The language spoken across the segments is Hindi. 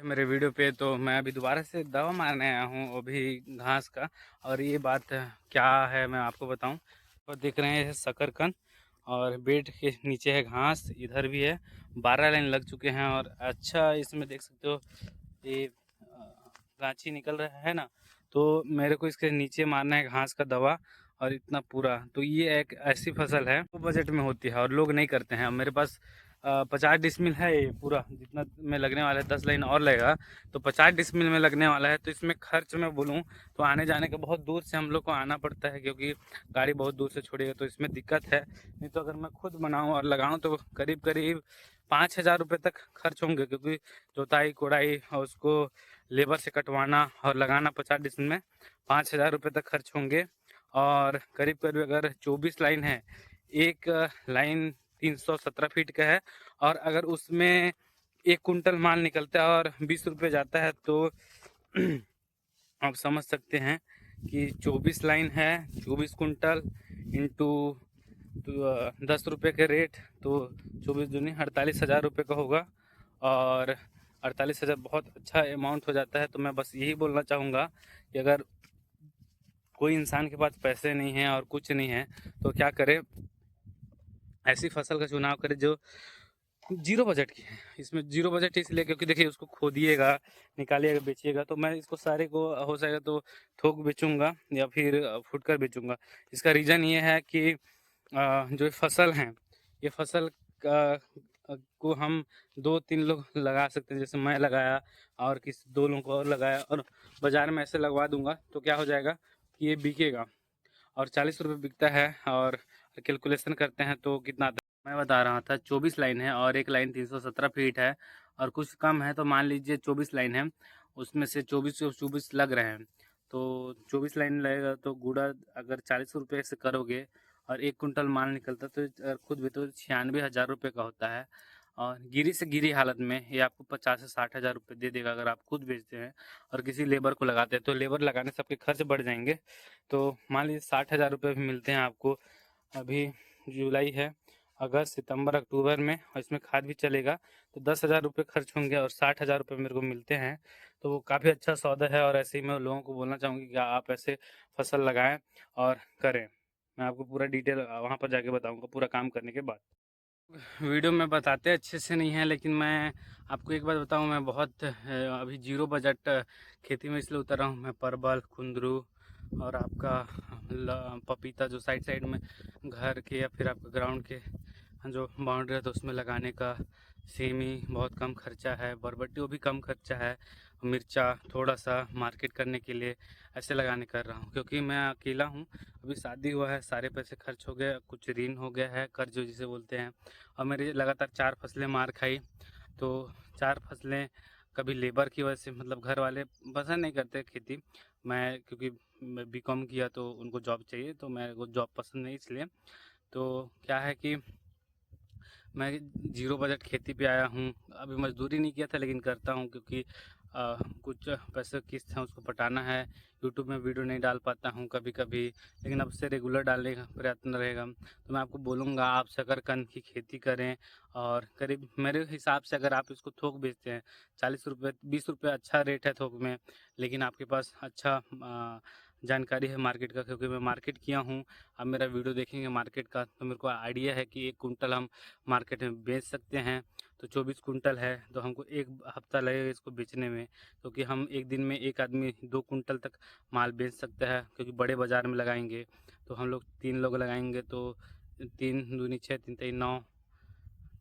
मेरे वीडियो पे तो मैं अभी दोबारा से दवा मारने आया हूँ अभी घास का। और ये बात क्या है मैं आपको बताऊँ। तो देख रहे हैं शकरकंद और बेड के नीचे है घास, इधर भी है। 12 लाइन लग चुके हैं और अच्छा इसमें देख सकते हो ये गांची निकल रहा है ना। तो मेरे को इसके नीचे मारना है घास का दवा। और इतना पूरा तो ये एक ऐसी फसल है वो बजट में होती है और लोग नहीं करते हैं। अब मेरे पास 50 डिसमिल है। ये पूरा जितना में लगने वाला है 10 लाइन और लगेगा तो 50 डिसमिल में लगने वाला है। तो इसमें खर्च मैं बोलूँ तो आने जाने का बहुत दूर से हम लोग को आना पड़ता है, क्योंकि गाड़ी बहुत दूर से छोड़ेगा तो इसमें दिक्कत है। नहीं तो अगर मैं खुद बनाऊँ और लगाऊँ तो करीब करीब 5,000 रुपये तक खर्च होंगे, क्योंकि जोताई कोड़ाई और उसको लेबर से कटवाना और लगाना 50 डिसमिल में 5,000 रुपये तक खर्च होंगे। और करीब करीब अगर 24 लाइन है, एक लाइन 317 फीट का है। और अगर उसमें 1 कुंटल माल निकलता है और 20 रुपये जाता है तो आप समझ सकते हैं कि 24 लाइन है, 24 कुंटल इंटू तो 10 रुपये के रेट तो 24 दूनी 48,000 रुपये का होगा। और 48,000 बहुत अच्छा अमाउंट हो जाता है। तो मैं बस यही बोलना चाहूँगा कि अगर कोई इंसान के पास पैसे नहीं हैं और कुछ नहीं है तो क्या करे, ऐसी फसल का चुनाव करे जो जीरो बजट की है। इसमें जीरो बजट इसलिए क्योंकि देखिए उसको खोदिएगा, निकालिएगा, बेचिएगा। तो मैं इसको सारे को हो सकेगा तो थोक बेचूंगा या फिर फुटकर बेचूंगा। इसका रीज़न ये है कि जो फसल हैं, ये फसल को हम 2-3 लोग लगा सकते हैं। जैसे मैं लगाया और किसी 2 लोगों को और लगाया और बाज़ार में ऐसे लगवा दूंगा तो क्या हो जाएगा कि ये बिकेगा। और 40 रुपये बिकता है। और कैलकुलेशन करते हैं तो कितना आता है। मैं बता रहा था 24 लाइन है और एक लाइन 317 फीट है और कुछ कम है। तो मान लीजिए 24 लाइन है, उसमें से 24 लग रहे हैं। तो 24 लाइन लगेगा तो गुड़ा अगर 40 रुपये से करोगे और 1 कुंटल माल निकलता तो खुद भी तो 96,000 रुपये का होता है। और गिरी से गिरी हालत में ये आपको 50 से 60 हज़ार रुपये दे देगा अगर आप खुद बेचते हैं और किसी लेबर को लगाते हैं। तो लेबर लगाने से आपके खर्च बढ़ जाएंगे। तो मान लीजिए 60,000 रुपये भी मिलते हैं आपको। अभी जुलाई है, अगस्त सितंबर अक्टूबर में, और इसमें खाद भी चलेगा तो 10,000 रुपये खर्च होंगे और 60,000 रुपये मेरे को मिलते हैं। तो वो काफ़ी अच्छा सौदा है। और ऐसे ही मैं लोगों को बोलना चाहूँगी कि आप ऐसे फसल लगाएं और करें। मैं आपको पूरा डिटेल वहाँ पर जाके बताऊँगा पूरा काम करने के बाद। वीडियो में बताते अच्छे से नहीं है, लेकिन मैं आपको एक बात बताऊं, मैं बहुत अभी जीरो बजट खेती में इसलिए उतर रहा हूं। मैं परवल, कुंदरू और आपका पपीता जो साइड साइड में घर के या फिर आपका ग्राउंड के जो बाउंड्री है तो उसमें लगाने का, सेमी बहुत कम खर्चा है, बरबट्टी वो भी कम खर्चा है, मिर्चा थोड़ा सा मार्केट करने के लिए ऐसे लगाने कर रहा हूँ। क्योंकि मैं अकेला हूँ, अभी शादी हुआ है, सारे पैसे खर्च हो गए, कुछ ऋण हो गया है, कर्ज जिसे बोलते हैं। और मेरी लगातार 4 फसलें मार खाई। तो 4 फसलें कभी लेबर की वजह से, मतलब घर वाले पसंद नहीं करते खेती। मैं क्योंकि मैं बीकॉम किया तो उनको जॉब चाहिए, तो मेरे को जॉब पसंद नहीं, इसलिए। तो क्या है कि मैं जीरो बजट खेती पे आया हूँ। अभी मजदूरी नहीं किया था लेकिन करता हूँ, क्योंकि कुछ पैसे किस्त हैं उसको पटाना है। यूट्यूब में वीडियो नहीं डाल पाता हूँ कभी कभी, लेकिन अब से रेगुलर डालने का प्रयत्न रहेगा। तो मैं आपको बोलूँगा आप शकरकंद की खेती करें। और करीब मेरे हिसाब से अगर आप इसको थोक बेचते हैं 40 रुपये 20 रुपये अच्छा रेट है थोक में। लेकिन आपके पास अच्छा जानकारी है मार्केट का, क्योंकि मैं मार्केट किया हूँ। आप मेरा वीडियो देखेंगे मार्केट का तो मेरे को आइडिया है कि 1 कुंटल हम मार्केट में बेच सकते हैं। तो 24 कुंटल है तो हमको 1 हफ्ता लगेगा इसको बेचने में, क्योंकि हम एक दिन में एक आदमी 2 कुंटल तक माल बेच सकता है। क्योंकि बड़े बाज़ार में लगाएंगे तो हम लोग 3 लोग लगाएंगे तो 3 दूनी 6 3 तेई 9।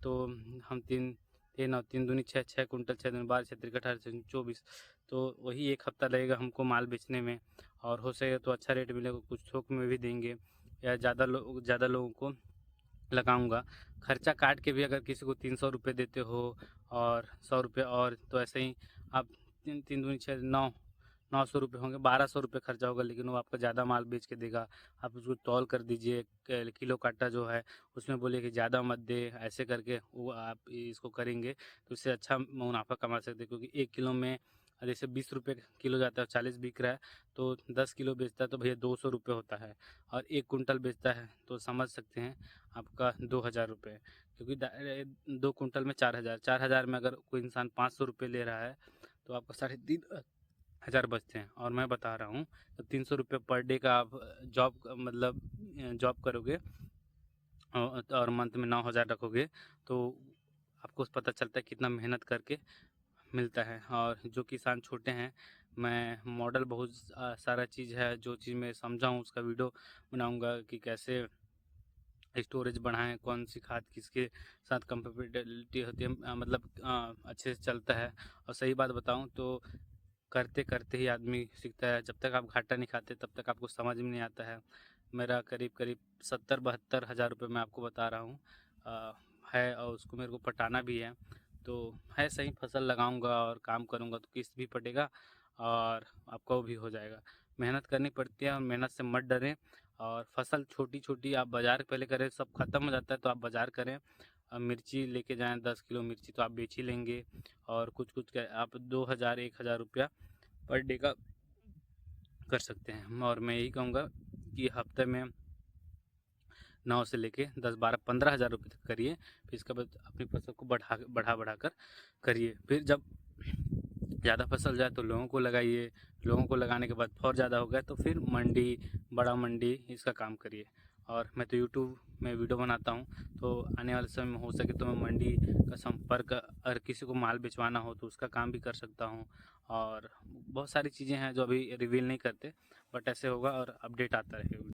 तो हम तीन तीन और 3 दूनी 6, 6 कुंटल, 6 दूनी 12, 6 तिरक 18, 24। तो वही 1 हफ्ता लगेगा हमको माल बेचने में। और हो सके तो अच्छा रेट मिलेगा, कुछ थोक में भी देंगे या ज़्यादा लोगों को लगाऊंगा। खर्चा काट के भी अगर किसी को 300 रुपये देते हो और 100 रुपये और, तो ऐसे ही आप 3 3 दूनी 6 9, 900 रुपये होंगे, 1200 रुपये खर्चा होगा। लेकिन वो आपका ज़्यादा माल बेच के देगा। आप उसको तौल कर दीजिए, किलो काटा जो है उसमें बोलिए कि ज़्यादा मत दे, ऐसे करके वो आप इसको करेंगे तो इससे अच्छा मुनाफा कमा सकते हैं। क्योंकि 1 किलो में जैसे 20 रुपये किलो जाता है, 40 बिक रहा है, तो 10 किलो बेचता है तो भैया 200 रुपये होता है। और 1 कुंटल बेचता है तो समझ सकते हैं आपका 2,000 रुपये। क्योंकि 2 कुंटल में 4,000, 4,000 में अगर कोई इंसान 500 रुपये ले रहा है तो आपको 3,500 बचते हैं। और मैं बता रहा हूँ तो 300 रुपये पर डे का आप जॉब मतलब जॉब करोगे और मंथ में 9,000 रखोगे तो आपको पता चलता है कितना मेहनत करके मिलता है। और जो किसान छोटे हैं, मैं मॉडल बहुत सारा चीज़ है जो चीज़ मैं समझा हूँ उसका वीडियो बनाऊंगा कि कैसे स्टोरेज बढ़ाएं, कौन सी खाद किसके साथ कंपेटिबिलिटी होती है, मतलब अच्छे से चलता है। और सही बात बताऊं तो करते करते ही आदमी सीखता है। जब तक आप घाटा नहीं खाते तब तक आपको समझ में नहीं आता है। मेरा करीब करीब 70-72 हज़ार रुपये मैं आपको बता रहा हूँ है, और उसको मेरे को पटाना भी है। तो है सही, फसल लगाऊंगा और काम करूंगा तो किस्त भी पटेगा और आपका वो भी हो जाएगा। मेहनत करनी पड़ती है और मेहनत से मत डरें। और फसल छोटी छोटी आप बाज़ार पहले करें, सब ख़त्म हो जाता है तो आप बाज़ार करें। मिर्ची लेके जाएं, 10 किलो मिर्ची तो आप बेच ही लेंगे। और कुछ कुछ आप 2,000-1,000 रुपया पर डे का कर सकते हैं। और मैं यही कहूँगा कि हफ्ते में 9 से लेके 10, 12, 15 हज़ार रुपये तक करिए। फिर इसके बाद अपनी फसल को बढ़ा कर करिए। फिर जब ज़्यादा फसल जाए तो लोगों को लगाइए। लोगों को लगाने के बाद और ज़्यादा हो गया तो फिर मंडी, बड़ा मंडी इसका काम करिए। और मैं तो यूट्यूब में वीडियो बनाता हूँ, तो आने वाले समय में हो सके तो मैं मंडी का संपर्क, अगर किसी को माल भिजवाना हो तो उसका काम भी कर सकता हूँ। और बहुत सारी चीज़ें हैं जो अभी रिवील नहीं करते, बट ऐसे होगा और अपडेट आता रहेगा।